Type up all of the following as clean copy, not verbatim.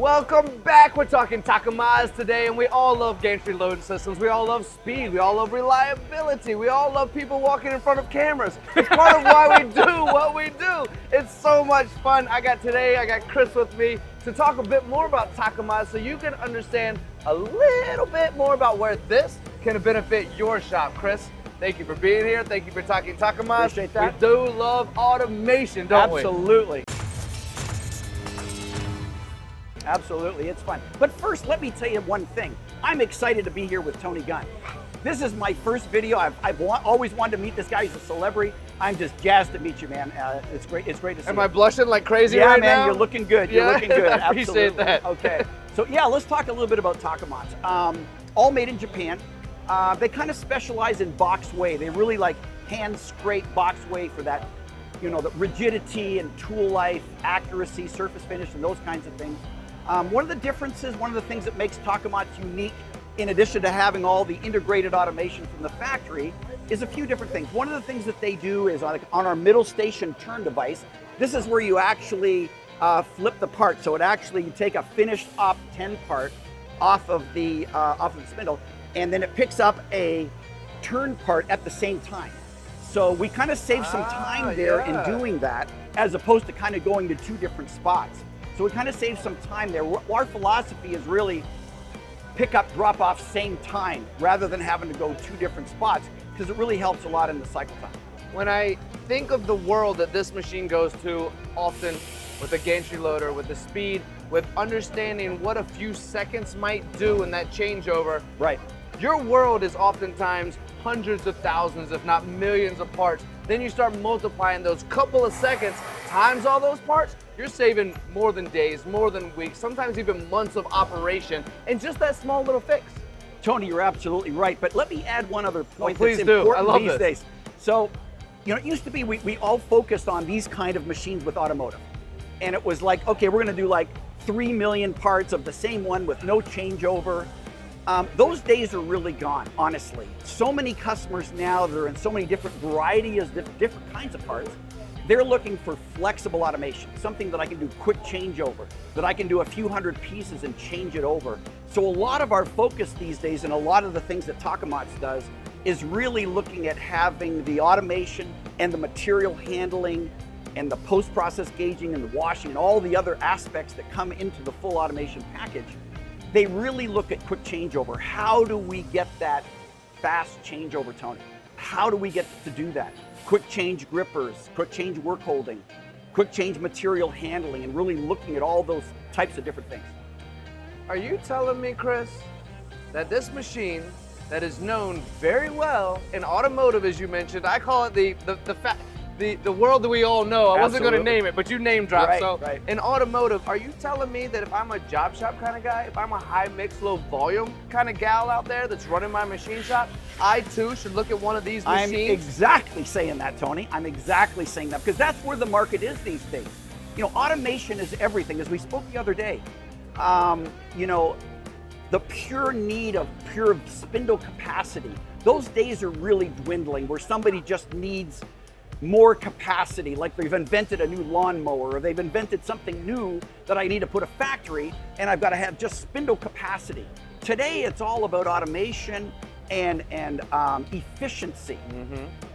Welcome back. We're talking Takamaz today, and we all love gantry loading systems. We all love speed. We all love reliability. We all love people walking in front of cameras. It's part of why we do what we do. It's so much fun. I got Chris with me to talk a bit more about Takamaz so you can understand a little bit more about where this can benefit your shop. Chris, thank you for being here. Thank you for talking Takamaz. Appreciate that. We do love automation, don't we? Absolutely. Absolutely, it's fun. But first, let me tell you one thing. I'm excited to be here with Tony Gunn. This is my first video. I've always wanted to meet this guy. He's a celebrity. I'm just jazzed to meet you, man. It's great to see you. Am I blushing like crazy right now? Yeah, man, you're looking good. You're looking good. I appreciate that. Okay, so yeah, let's talk a little bit about Takamaz. All made in Japan. They kind of specialize in box way. They really like hand scrape box way for that, you know, the rigidity and tool life, accuracy, surface finish, and those kinds of things. One of the differences, one of the things that makes Takamaz unique, in addition to having all the integrated automation from the factory, is a few different things. One of the things that they do is on our middle station turn device. This is where you actually flip the part. So you take a finished op 10 part off of the spindle, and then it picks up a turn part at the same time. So we kind of save some time there in doing that, as opposed to kind of going to two different spots. So we kind of save some time there. Our philosophy is really pick up, drop off same time, rather than having to go two different spots, because it really helps a lot in the cycle time. When I think of the world that this machine goes to often with a gantry loader, with the speed, with understanding what a few seconds might do in that changeover. Right. Your world is oftentimes hundreds of thousands, if not millions of parts. Then you start multiplying those couple of seconds times all those parts, you're saving more than days, more than weeks, sometimes even months of operation, and just that small little fix. Tony, you're absolutely right, but let me add one other point please that's do. important I love these this. days. So, you know, it used to be we all focused on these kind of machines with automotive. And it was like, okay, we're gonna do like 3 million parts of the same one with no changeover. Those days are really gone, honestly. So many customers now, they're in so many different varieties, different kinds of parts. They're looking for flexible automation, something that I can do quick changeover, that I can do a few hundred pieces and change it over. So a lot of our focus these days, and a lot of the things that Takamaz does, is really looking at having the automation and the material handling and the post-process gauging and the washing and all the other aspects that come into the full automation package. They really look at quick changeover. How do we get that fast changeover, Tony? How do we get to do that? Quick change grippers, quick change work holding, quick change material handling, and really looking at all those types of different things. Are you telling me, Chris, that this machine that is known very well in automotive, as you mentioned, I call it the world that we all know. I wasn't going to name it, but you name dropped. Right. In automotive, are you telling me that if I'm a job shop kind of guy, if I'm a high mix, low volume kind of gal out there that's running my machine shop, I too should look at one of these machines? I'm exactly saying that, Tony. I'm exactly saying that, because that's where the market is these days. You know, automation is everything. As we spoke the other day, you know, the pure need of pure spindle capacity, those days are really dwindling, where somebody just needs more capacity, like they've invented a new lawnmower, or they've invented something new that I need to put a factory, and I've got to have just spindle capacity. Today, it's all about automation and efficiency.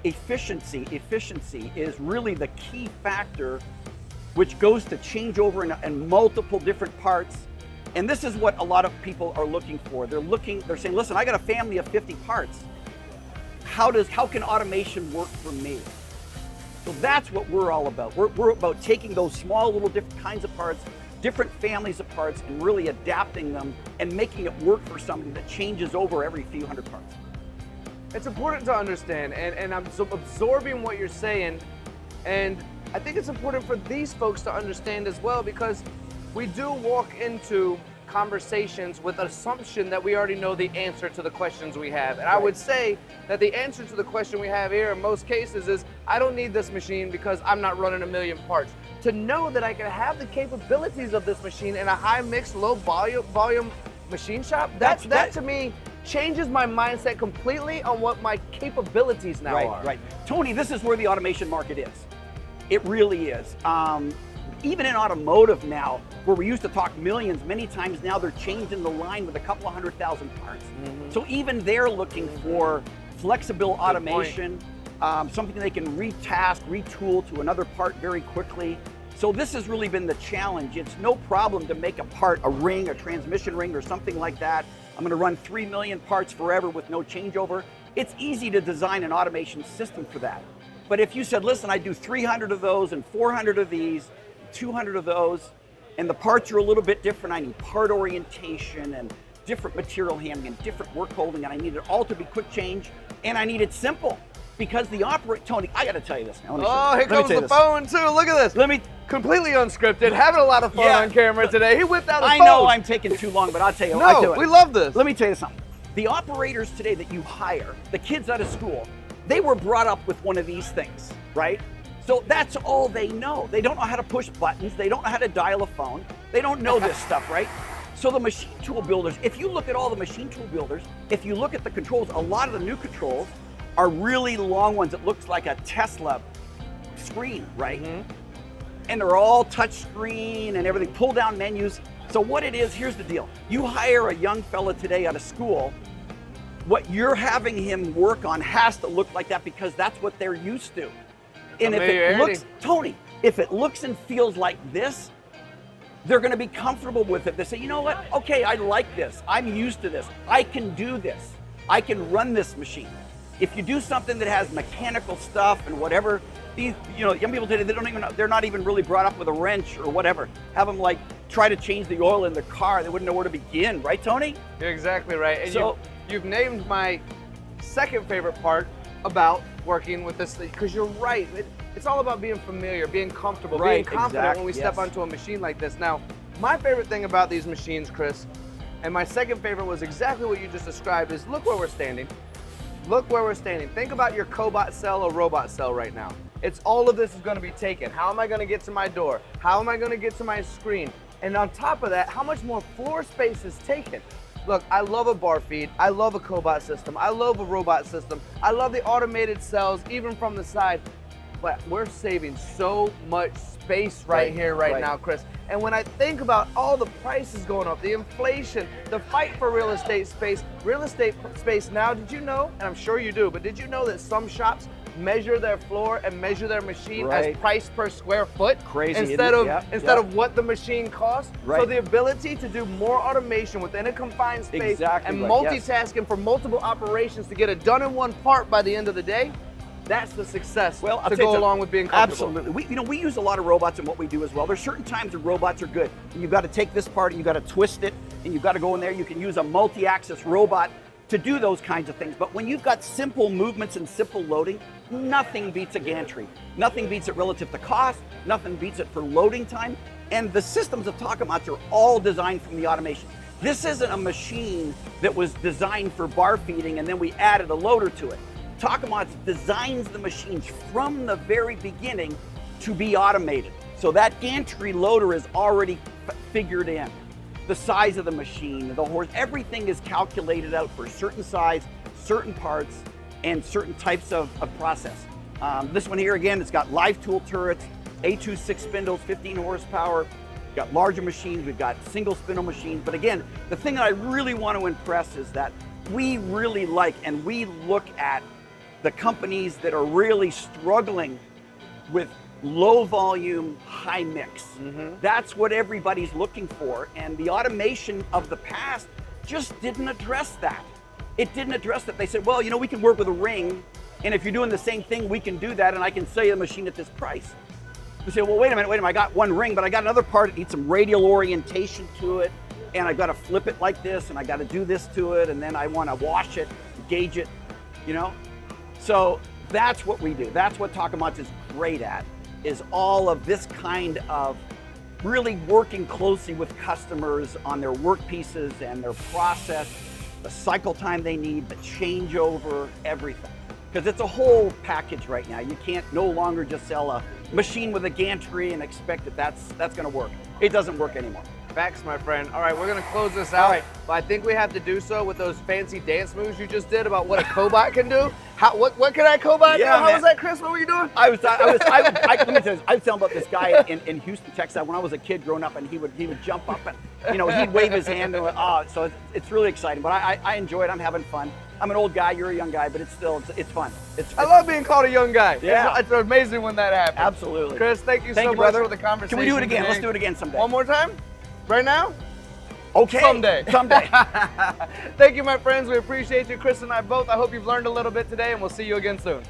Efficiency is really the key factor, which goes to changeover in multiple different parts. And this is what a lot of people are looking for. They're saying, listen, I got a family of 50 parts. How can automation work for me? So that's what we're all about. We're about taking those small little different kinds of parts, different families of parts, and really adapting them and making it work for somebody that changes over every few hundred parts. It's important to understand, and I'm absorbing what you're saying, and I think it's important for these folks to understand as well, because we do walk into conversations with an assumption that we already know the answer to the questions we have. And I would say that the answer to the question we have here in most cases is, I don't need this machine because I'm not running a million parts. To know that I can have the capabilities of this machine in a high mix, low volume machine shop, that to me changes my mindset completely on what my capabilities now are. Right. Tony, this is where the automation market is. It really is. even in automotive now, where we used to talk millions, many times now they're changing the line with a couple of 100,000 parts. So even they're looking for flexible automation, something they can retask, retool to another part very quickly. So this has really been the challenge. It's no problem to make a part, a ring, a transmission ring or something like that. I'm gonna run 3 million parts forever with no changeover. It's easy to design an automation system for that. But if you said, listen, I do 300 of those and 400 of these, 200 of those, and the parts are a little bit different, I need part orientation and different material handling and different work holding, and I need it all to be quick change, and I need it simple. Because the Tony, I gotta tell you this now. Oh, here comes the phone too. Look at this. Completely unscripted, having a lot of fun on camera today. He whipped out a phone. I know I'm taking too long, but I'll tell you. No, we love this. Let me tell you something. The operators today that you hire, the kids out of school, they were brought up with one of these things, right? So that's all they know. They don't know how to push buttons. They don't know how to dial a phone. They don't know this stuff, right? So the machine tool builders, if you look at all the machine tool builders, if you look at the controls, a lot of the new controls are really long ones. It looks like a Tesla screen, right? And they're all touch screen and everything, pull down menus. So what it is, here's the deal. You hire a young fella today out of school, what you're having him work on has to look like that because that's what they're used to. And if it looks, Tony, if it looks and feels like this, they're gonna be comfortable with it. They say, you know what, okay, I like this. I'm used to this. I can do this. I can run this machine. If you do something that has mechanical stuff and whatever, these, young people today, they're not even really brought up with a wrench or whatever. Have them like try to change the oil in their car. They wouldn't know where to begin, right, Tony? You're exactly right. And so you've named my second favorite part about working with this, because you're right. It's all about being familiar, being comfortable, being confident when we step onto a machine like this. Now, my favorite thing about these machines, Chris, and my second favorite was exactly what you just described, is look where we're standing. Look where we're standing. Think about your cobot cell or robot cell right now. It's all of this is going to be taken. How am I going to get to my door? How am I going to get to my screen? And on top of that, how much more floor space is taken? Look, I love a bar feed. I love a cobot system. I love a robot system. I love the automated cells, even from the side. But we're saving so much space right now, Chris. And when I think about all the prices going up, the inflation, the fight for real estate space now, did you know, and I'm sure you do, but did you know that some shops measure their floor and measure their machine as price per square foot? Crazy, instead of what the machine costs. So the ability to do more automation within a confined space and multitasking for multiple operations to get it done in one part by the end of the day, that's the success to go along with being comfortable. Absolutely. We use a lot of robots in what we do as well. There's certain times when robots are good. And you've got to take this part and you've got to twist it and you've got to go in there. You can use a multi-axis robot to do those kinds of things. But when you've got simple movements and simple loading, nothing beats a gantry. Nothing beats it relative to cost. Nothing beats it for loading time. And the systems of Takamaz are all designed from the automation. This isn't a machine that was designed for bar feeding and then we added a loader to it. Takamaz designs the machines from the very beginning to be automated. So that gantry loader is already figured in. The size of the machine, the horse, everything is calculated out for a certain size, certain parts, and certain types of process. This one here, again, it's got live tool turrets, A2 6 spindles, 15 horsepower. We've got larger machines, we've got single spindle machines. But again, the thing that I really want to impress is that we really like and we look at the companies that are really struggling with low volume, high mix. That's what everybody's looking for. And the automation of the past just didn't address that. It didn't address that. They said, well, we can work with a ring. And if you're doing the same thing, we can do that. And I can sell you a machine at this price. We say, well, wait a minute. I got one ring, but I got another part that needs some radial orientation to it. And I've got to flip it like this. And I got to do this to it. And then I want to wash it, gauge it, So that's what we do. That's what Takamaz is great at, is all of this kind of really working closely with customers on their work pieces and their process, the cycle time they need, the changeover, everything. Because it's a whole package right now. You can't no longer just sell a machine with a gantry and expect that that's going to work. It doesn't work anymore. Facts, my friend. All right, we're gonna close this out. All right. But I think we have to do so with those fancy dance moves you just did about what a cobot can do. What can that cobot do? Yeah, How man. was that, Chris? What were you doing? let me tell you, I was telling about this guy in Houston, Texas, when I was a kid growing up, and he would jump up and, he'd wave his hand. And, so it's really exciting. But I enjoy it. I'm having fun. I'm an old guy. You're a young guy, but it's fun. I love being called a young guy. Yeah. It's amazing when that happens. Absolutely. Chris, thank you so much brother. for the conversation. Can we do it again? today. Let's do it again someday. One more time? Right now? Okay. Someday. Someday. Thank you, my friends. We appreciate you, Chris and I both. I hope you've learned a little bit today, and we'll see you again soon.